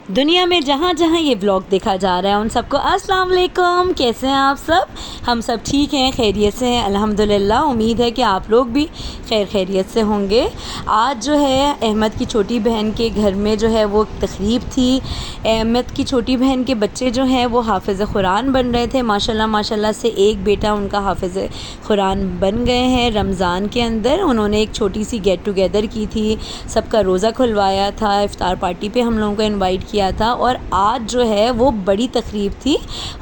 دنیا میں جہاں جہاں یہ ولاگ دیکھا جا رہا ہے ان سب کو السلام علیکم. کیسے ہیں آپ سب؟ ہم سب ٹھیک ہیں، خیریت سے ہیں الحمدللہ. امید ہے کہ آپ لوگ بھی خیریت سے ہوں گے. آج جو ہے احمد کی چھوٹی بہن کے گھر میں جو ہے وہ تقریب تھی. احمد کی چھوٹی بہن کے بچے جو ہیں وہ حافظ قرآن بن رہے تھے. ماشاءاللہ سے ایک بیٹا ان کا حافظ قرآن بن گئے ہیں. رمضان کے اندر انہوں نے ایک چھوٹی سی گیٹ ٹوگیدر کی تھی، سب کا روزہ کھلوایا تھا، افطار پارٹی پہ ہم لوگوں کو انوائٹ کیا تھا. اور آج جو ہے وہ بڑی تقریب تھی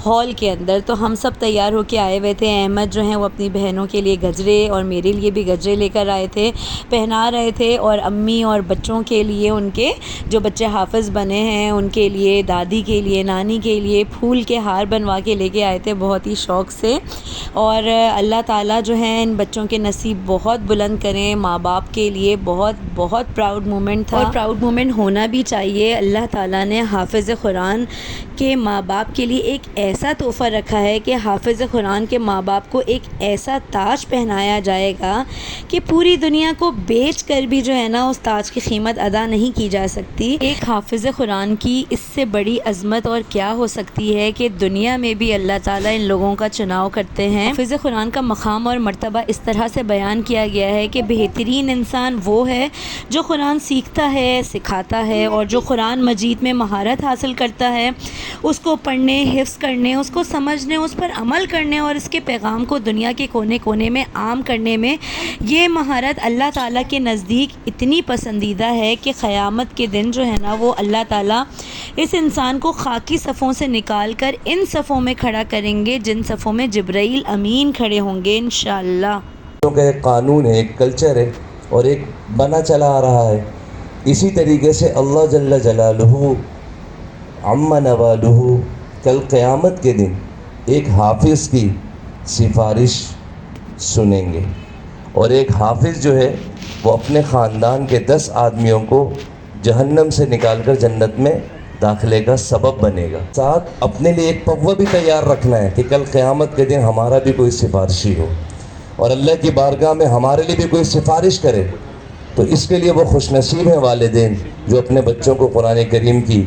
ہال کے اندر، تو ہم سب تیار ہو کے آئے ہوئے تھے. احمد جو ہیں وہ اپنی بہنوں کے لیے گجرے اور میرے لیے بھی گجرے لے کر آئے تھے، پہنا رہے تھے. اور امی اور بچوں کے لیے، ان کے جو بچے حافظ بنے ہیں ان کے لیے، دادی کے لیے، نانی کے لیے پھول کے ہار بنوا کے لے کے آئے تھے بہت ہی شوق سے. اور اللہ تعالیٰ جو ہے ان بچوں کے نصیب بہت بلند کریں. ماں باپ کے لیے بہت پراؤڈ مومنٹ تھا، اور پراؤڈ مومنٹ ہونا بھی چاہیے. اللہ تعالیٰ نے حافظ قرآن کے ماں باپ کے لیے ایک ایسا تحفہ رکھا ہے کہ حافظ قرآن کے ماں باپ کو ایک ایسا تاج پہنایا جائے گا کہ پوری دنیا کو بیچ کر بھی جو ہے نا اس تاج کی قیمت ادا نہیں کی جا سکتی. ایک حافظ قرآن کی اس سے بڑی عظمت اور کیا ہو سکتی ہے کہ دنیا میں بھی اللہ تعالیٰ ان لوگوں کا چناؤ کرتے ہیں. حافظ قرآن کا مقام اور مرتبہ اس طرح سے بیان کیا گیا ہے کہ بہترین انسان وہ ہے جو قرآن سیکھتا ہے، سکھاتا ہے، اور جو قرآن مجید میں مہارت حاصل کرتا ہے، اس کو پڑھنے، حفظ کرنے، اس کو سمجھنے، اس پر عمل کرنے اور اس کے پیغام کو دنیا کے کونے کونے میں عام کرنے میں. یہ مہارت اللہ تعالیٰ کے نزدیک اتنی پسندیدہ ہے کہ قیامت کے دن جو ہے نا وہ اللہ تعالیٰ اس انسان کو خاکی صفوں سے نکال کر ان صفوں میں کھڑا کریں گے جن صفوں میں جبرائیل امین کھڑے ہوں گے انشاءاللہ. ایک قانون ہے، ایک کلچر ہے اور ایک بنا چلا آ رہا ہے. اسی طریقے سے اللہ جل جلالہ عم نوالہ کل قیامت کے دن ایک حافظ کی سفارش سنیں گے، اور ایک حافظ جو ہے وہ اپنے خاندان کے 10 آدمیوں کو جہنم سے نکال کر جنت میں داخلے کا سبب بنے گا. ساتھ اپنے لیے ایک پوا بھی تیار رکھنا ہے کہ کل قیامت کے دن ہمارا بھی کوئی سفارشی ہو اور اللہ کی بارگاہ میں ہمارے لیے بھی کوئی سفارش کرے. تو اس کے لیے وہ خوش نصیب ہیں والدین جو اپنے بچوں کو قرآن کریم کی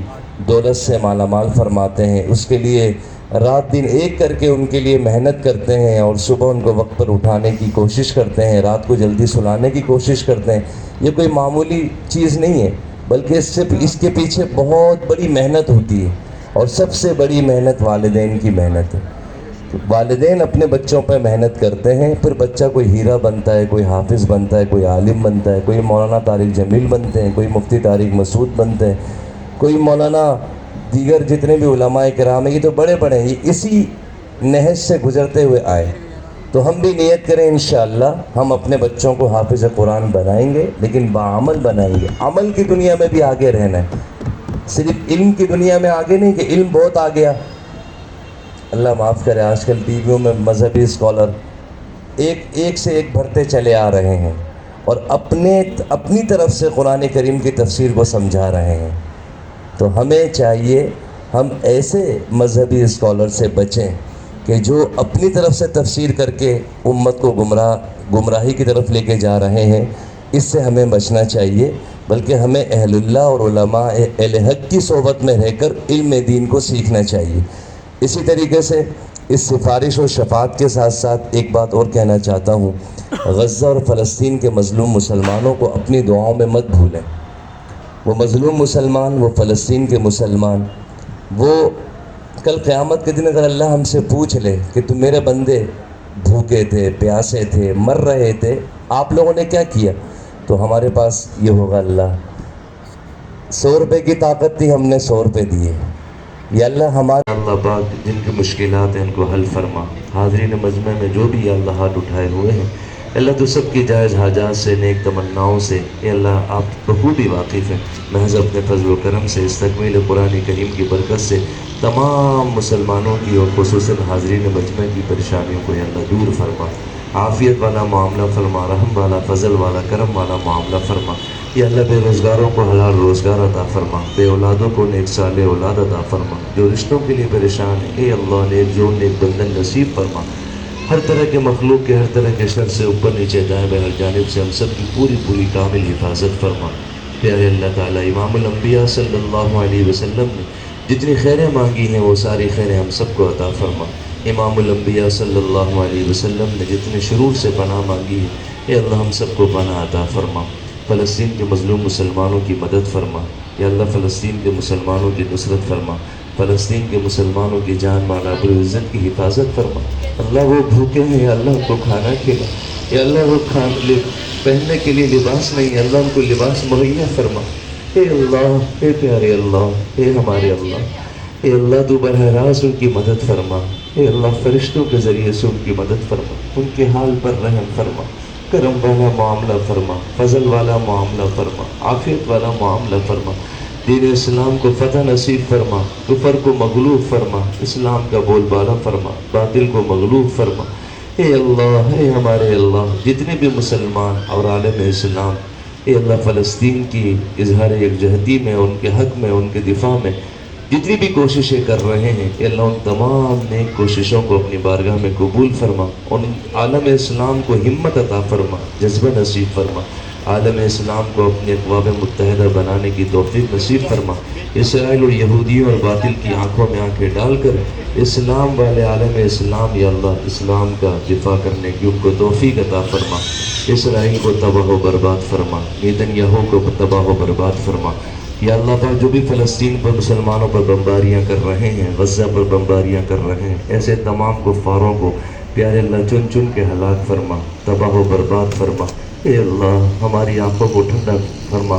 دولت سے مالا مال فرماتے ہیں. اس کے لیے رات دن ایک کر کے ان کے لیے محنت کرتے ہیں، اور صبح ان کو وقت پر اٹھانے کی کوشش کرتے ہیں، رات کو جلدی سلانے کی کوشش کرتے ہیں. یہ کوئی معمولی چیز نہیں ہے، بلکہ اس کے پیچھے بہت بڑی محنت ہوتی ہے، اور سب سے بڑی محنت والدین کی محنت ہے. والدین اپنے بچوں پہ محنت کرتے ہیں، پھر بچہ کوئی ہیرا بنتا ہے، کوئی حافظ بنتا ہے، کوئی عالم بنتا ہے، کوئی مولانا طارق جمیل بنتے ہیں، کوئی مفتی طارق مسعود بنتے ہیں، کوئی مولانا، دیگر جتنے بھی علماء کرام ہیں. یہ تو بڑے بڑے ہیں، یہ اسی نہج سے گزرتے ہوئے آئے. تو ہم بھی نیت کریں انشاءاللہ ہم اپنے بچوں کو حافظ قرآن بنائیں گے، لیکن بعمل بنائیں گے. عمل کی دنیا میں بھی آگے رہنا ہے، صرف علم کی دنیا میں آگے نہیں کہ علم بہت آ گیا. اللہ معاف کرے، آج کل ٹی ویوں میں مذہبی اسکالر ایک سے ایک بھرتے چلے آ رہے ہیں اور اپنی طرف سے قرآن کریم کی تفسیر کو سمجھا رہے ہیں. تو ہمیں چاہیے ہم ایسے مذہبی اسکالر سے بچیں کہ جو اپنی طرف سے تفسیر کر کے امت کو گمراہی کی طرف لے کے جا رہے ہیں. اس سے ہمیں بچنا چاہیے، بلکہ ہمیں اہل اللہ اور علماء اہل حق کی صحبت میں رہ کر علم دین کو سیکھنا چاہیے. اسی طریقے سے اس سفارش و شفاعت کے ساتھ ساتھ ایک بات اور کہنا چاہتا ہوں. غزہ اور فلسطین کے مظلوم مسلمانوں کو اپنی دعاؤں میں مت بھولیں. وہ مظلوم مسلمان، وہ فلسطین کے مسلمان، وہ کل قیامت کے دن اگر اللہ ہم سے پوچھ لے کہ تم میرے بندے بھوکے تھے، پیاسے تھے، مر رہے تھے، آپ لوگوں نے کیا کیا؟ تو ہمارے پاس یہ ہوگا، اللہ 100 روپے کی طاقت تھی، ہم نے 100 روپے دیے. یا اللہ ہمارے اللہ پاک جن کی مشکلات ہیں ان کو حل فرما. حاضرین مجمع میں جو بھی یا اللہ ہاتھ اٹھائے ہوئے ہیں، اللہ تو سب کی جائز حاجات سے، نیک تمناؤں سے اے اللہ آپ بخوبی واقف ہیں. محض اپنے فضل و کرم سے اس تکمیل قرآن کریم کی برکت سے تمام مسلمانوں کی اور خصوصاً حاضرین مجمع کی پریشانیوں کو یا اللہ دور فرما. عافیت والا معاملہ فرما، رحم والا، فضل والا، کرم والا معاملہ فرما. یا اللہ بے روزگاروں کو حلال روزگار عطا فرما، بے اولادوں کو نیک صالح اولاد عطا فرما. جو رشتوں کے لیے پریشان ہیں اے اللہ نیک جوڑ، نیک بندن نصیب فرما. ہر طرح کے مخلوق کے ہر طرح کے شر سے اوپر نیچے دائیں بائیں ہر جانب سے ہم سب کی پوری کامل حفاظت فرما. پیارے اللہ تعالیٰ امام الانبیاء صلی اللہ علیہ وسلم نے جتنی خیریں مانگی ہیں وہ ساری خیریں ہم سب کو عطا فرما۔ امام الانبیاء صلی اللہ علیہ وسلم نے جتنے شرور سے پناہ مانگی ہے اے اللہ ہم سب کو پناہ عطا فرما۔ فلسطین کے مظلوم مسلمانوں کی مدد فرما، یا اللہ فلسطین کے مسلمانوں کی نصرت فرما، فلسطین کے مسلمانوں کی جان مال آبرو عزت کی حفاظت فرما۔ اللہ وہ بھوکے ہیں یا اللہ ان کو کھانا کھلا، یا اللہ وہ پہننے کے لیے لباس نہیں ہے، اللہ ان کو لباس مہیا فرما۔ اے اللہ، اے پیارے اللہ، اے ہمارے اللہ، اے اللہ تو براہ راست ان کی مدد فرما، اے اللہ فرشتوں کے ذریعے سے ان کی مدد فرما، ان کے حال پر رحم فرما، کرم والا معاملہ فرما، فضل والا معاملہ فرما، عافیت والا معاملہ فرما، دین اسلام کو فتح نصیب فرما، کفر کو مغلوب فرما، اسلام کا بول بالا فرما، باطل کو مغلوب فرما۔ اے اللہ، اے ہمارے اللہ، جتنے بھی مسلمان اور عالم اسلام اے اللہ فلسطین کی اظہار یکجہتی میں، ان کے حق میں، ان کے دفاع میں جتنی بھی کوششیں کر رہے ہیں اے اللہ ان تمام نیک کوششوں کو اپنی بارگاہ میں قبول فرما، ان عالم اسلام کو ہمت عطا فرما، جذبہ نصیب فرما، عالم اسلام کو اپنی اقوام متحدہ بنانے کی توفیق نصیب فرما۔ اسرائیل اور یہودیوں اور باطل کی آنکھوں میں آنکھیں ڈال کر اسلام والے عالم اسلام یا اللہ اسلام کا دفاع کرنے کی ان کو توفیق عطا فرما۔ اسرائیل کو تباہ و برباد فرما، نیتنیاہو کو تباہ و برباد فرما۔ یا اللہ پاک جو بھی فلسطین پر مسلمانوں پر بمباریاں کر رہے ہیں، غزہ پر بمباریاں کر رہے ہیں، ایسے تمام کفاروں کو پیارے اللہ چن چن کے ہلاک فرما، تباہ و برباد فرما۔ اے اللہ ہماری آنکھوں کو ٹھنڈا فرما،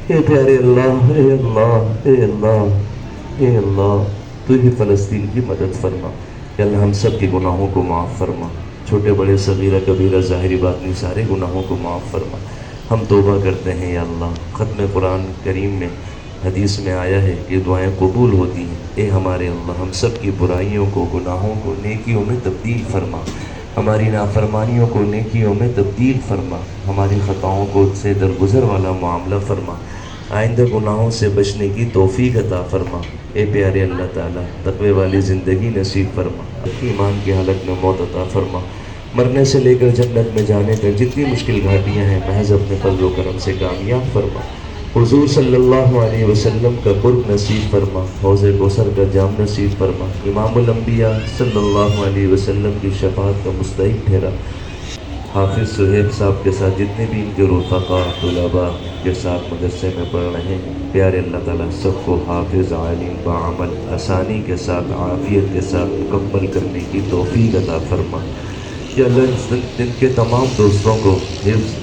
اے پیارے اللہ، اے اللہ، اے اللہ، اے اللہ تو ہی فلسطین کی مدد فرما۔ یا اللہ ہم سب کے گناہوں کو معاف فرما، چھوٹے بڑے صغیرہ کبیرہ ظاہری باطنی سارے گناہوں کو معاف فرما۔ ہم توبہ کرتے ہیں یا اللہ، ختم قرآن کریم میں حدیث میں آیا ہے کہ دعائیں قبول ہوتی ہیں۔ اے ہمارے اللہ ہم سب کی برائیوں کو، گناہوں کو نیکیوں میں تبدیل فرما، ہماری نافرمانیوں کو نیکیوں میں تبدیل فرما، ہماری خطاؤں کو سے درگزر والا معاملہ فرما، آئندہ گناہوں سے بچنے کی توفیق عطا فرما۔ اے پیارے اللہ تعالیٰ تقوی والی زندگی نصیب فرما، ایمان کی حالت میں موت عطا فرما، مرنے سے لے کر جنت میں جانے تک جتنی مشکل گھاٹیاں ہیں محض اپنے فضل و کرم سے کامیاب فرما۔ حضور صلی اللہ علیہ وسلم کا قرب نصیب فرما، حوض کوثر کا جام نصیب فرما، امام الانبیاء صلی اللہ علیہ وسلم کی شفاعت کا مستحق ٹھہرا۔ حافظ سہیب صاحب کے ساتھ جتنے بھی ان کے رفقا طلباء کے ساتھ مدرسے میں پڑھ رہے ہیں پیارے اللہ تعالیٰ سب کو حافظ عالم بعمل آسانی کے ساتھ عافیت کے ساتھ مکمل کرنے کی توفیق عطا فرما۔ یا اللہ ان کے تمام دوستوں کو حفظ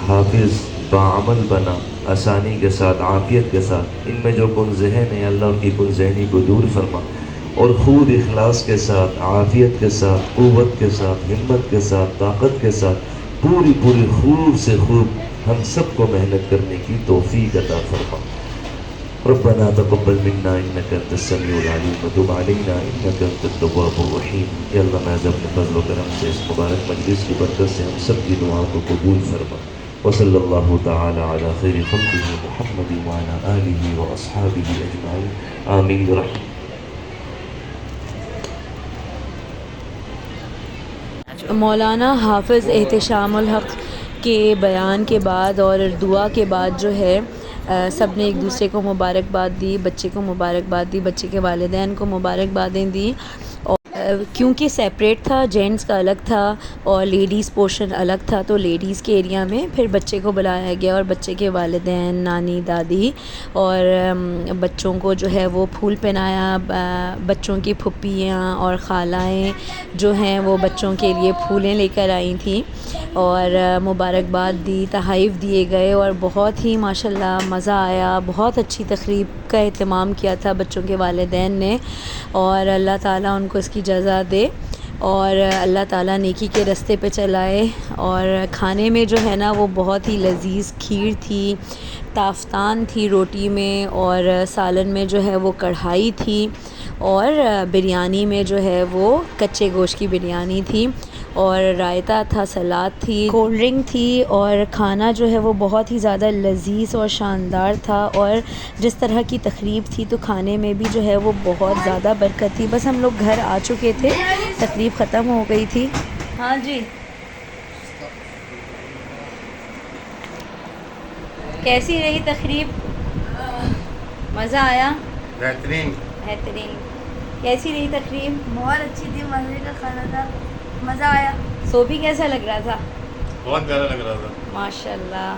حافظ بعمل بنا، آسانی کے ساتھ عافیت کے ساتھ، ان میں جو کن ذہن ہے اللہ ان کی کن ذہنی کو دور فرما، اور خود اخلاص کے ساتھ، عافیت کے ساتھ، قوت کے ساتھ، ہمت کے ساتھ، طاقت کے ساتھ پوری خوب سے خوب ہم سب کو محنت کرنے کی توفیق عطا فرما۔ ربنا تقبل منا انك انت السميع العليم وتب علينا انك انت التواب الرحيم۔ یا اللہ میں اپنے فضل و کرم سے اس مبارک مجلس کی برکت سے ہم سب کی دعاؤں کو قبول فرما۔ وصلی اللہ تعالی علی خیر خلقہ محمد وعلی آلہ واصحابہ اجمعین آمین برحمتہ۔ مولانا حافظ احتشام الحق کے بیان کے بعد اور دعا کے بعد جو ہے سب نے ایک دوسرے کو مبارکباد دی، بچے کو مبارکباد دی، بچے کے والدین کو مبارکبادیں دی، اور کیونکہ سیپریٹ تھا، جینٹس کا الگ تھا اور لیڈیز پورشن الگ تھا، تو لیڈیز کے ایریا میں پھر بچے کو بلایا گیا اور بچے کے والدین، نانی، دادی اور بچوں کو جو ہے وہ پھول پہنایا، بچوں کی پھپھیاں اور خالائیں جو ہیں وہ بچوں کے لیے پھولیں لے کر آئی تھیں اور مبارکباد دی، تحائف دیے گئے اور بہت ہی ماشاءاللہ مزہ آیا۔ بہت اچھی تقریب کا اہتمام کیا تھا بچوں کے والدین نے، اور اللہ تعالیٰ ان کو اس کی جزا دے اور اللہ تعالیٰ نیکی کے راستے پہ چلائے۔ اور کھانے میں جو ہے نا وہ بہت ہی لذیذ کھیر تھی، تافتان تھی روٹی میں، اور سالن میں جو ہے وہ کڑھائی تھی، اور بریانی میں جو ہے وہ کچے گوشت کی بریانی تھی، اور رائتہ تھا، سلاد تھی، کولڈ ڈرنک تھی، اور کھانا جو ہے وہ بہت ہی زیادہ لذیذ اور شاندار تھا۔ اور جس طرح کی تقریب تھی تو کھانے میں بھی جو ہے وہ بہت زیادہ برکت تھی۔ بس ہم لوگ گھر آ چکے تھے، تقریب ختم ہو گئی تھی۔ ہاں جی کیسی رہی تقریب؟ مزہ آیا؟ بہترین. بہترین. کیسی رہی تقریب؟ بہت اچھی تھی, مزے کا کھانا تھا, مزہ آیا. صوبی کیسا لگ رہا تھا؟ بہت پیارا لگ رہا تھا. ماشاء اللہ.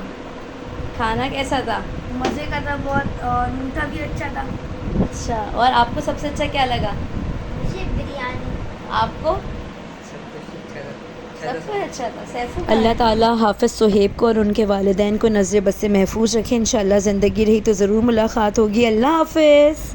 کھانا کیسا تھا؟ مزے کا تھا بہت, اور میٹھا بھی اچھا تھا. اچھا. اور آپ کو سب سے اچھا کیا لگا؟ مجھے بریانی. آپ کو؟ سب سے اچھا تھا. سیفو اللہ تعالیٰ حافظ صہیب کو اور ان کے والدین کو نظر بد سے محفوظ رکھے. انشاءاللہ زندگی رہی تو ضرور ملاقات ہوگی. اللہ حافظ.